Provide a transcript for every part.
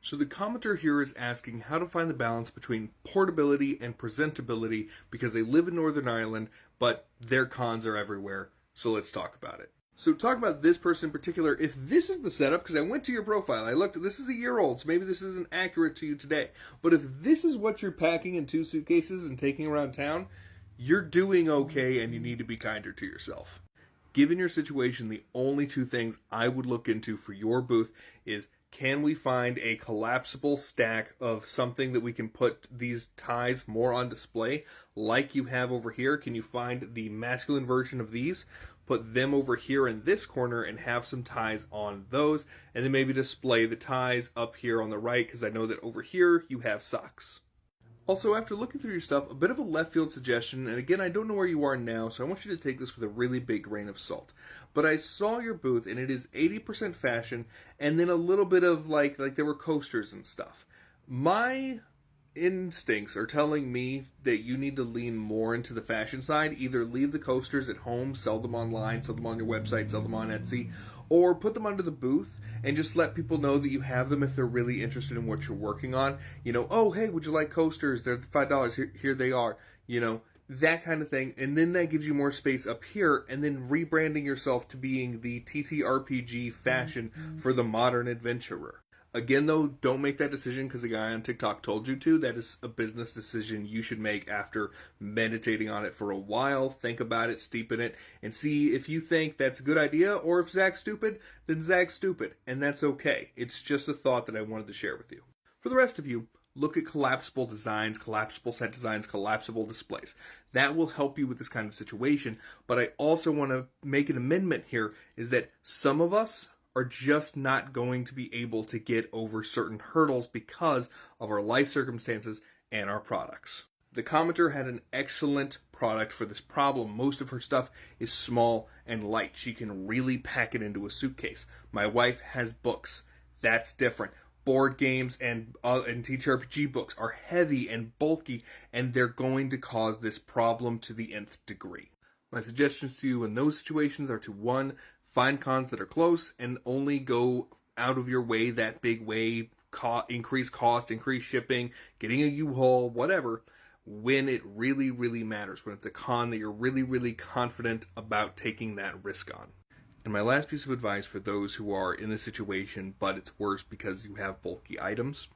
So the commenter here is asking how to find the balance between portability and presentability because they live in Northern Ireland, but their cons are everywhere. So let's talk about it. So talk about this person in particular. If this is the setup, because I went to your profile, I looked, this is a year old, so maybe this isn't accurate to you today. But if this is what you're packing in 2 suitcases and taking around town, you're doing okay and you need to be kinder to yourself. Given your situation, the only 2 things I would look into for your booth is, can we find a collapsible stack of something that we can put these ties more on display, like you have over here? Can you find the masculine version of these, put them over here in this corner, and have some ties on those, and then maybe display the ties up here on the right, because I know that over here you have socks. Also, after looking through your stuff, a bit of a left field suggestion, and again, I don't know where you are now, so I want you to take this with a really big grain of salt. But I saw your booth, and it is 80% fashion, and then a little bit of, like there were coasters and stuff. My instincts are telling me that you need to lean more into the fashion side. Either leave the coasters at home, sell them online, sell them on your website, sell them on Etsy, or put them under the booth and just let people know that you have them if they're really interested in what you're working on. You know, oh, hey, would you like coasters? They're $5. Here they are. You know, that kind of thing. And then that gives you more space up here, and then rebranding yourself to being the TTRPG fashion for the modern adventurer. Again, though, don't make that decision because the guy on TikTok told you to. That is a business decision you should make after meditating on it for a while. Think about it, steep in it, and see if you think that's a good idea, or if Zack's stupid, then Zack's stupid, and that's okay. It's just a thought that I wanted to share with you. For the rest of you, look at collapsible designs, collapsible set designs, collapsible displays. That will help you with this kind of situation, but I also want to make an amendment here, is that some of us are just not going to be able to get over certain hurdles because of our life circumstances and our products. The commenter had an excellent product for this problem. Most of her stuff is small and light. She can really pack it into a suitcase. My wife has books. That's different. Board games and TTRPG books are heavy and bulky, and they're going to cause this problem to the nth degree. My suggestions to you in those situations are to, 1, find cons that are close and only go out of your way that big way, increase cost, increase shipping, getting a U-Haul, whatever, when it really, really matters, when it's a con that you're really, really confident about taking that risk on. And my last piece of advice for those who are in this situation, but it's worse because you have bulky items,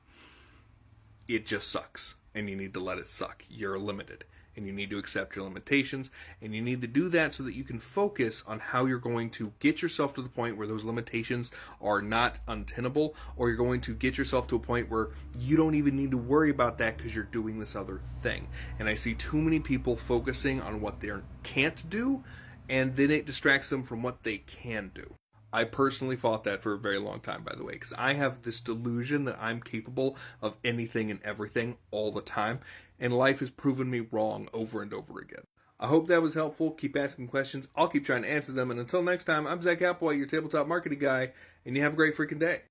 it just sucks, and you need to let it suck. You're limited, and you need to accept your limitations, and you need to do that so that you can focus on how you're going to get yourself to the point where those limitations are not untenable, or you're going to get yourself to a point where you don't even need to worry about that because you're doing this other thing. And I see too many people focusing on what they can't do, and then it distracts them from what they can do. I personally fought that for a very long time, by the way, because I have this delusion that I'm capable of anything and everything all the time, and life has proven me wrong over and over again. I hope that was helpful. Keep asking questions. I'll keep trying to answer them, and until next time, I'm Zack Applewhite, your tabletop marketing guy, and you have a great freaking day.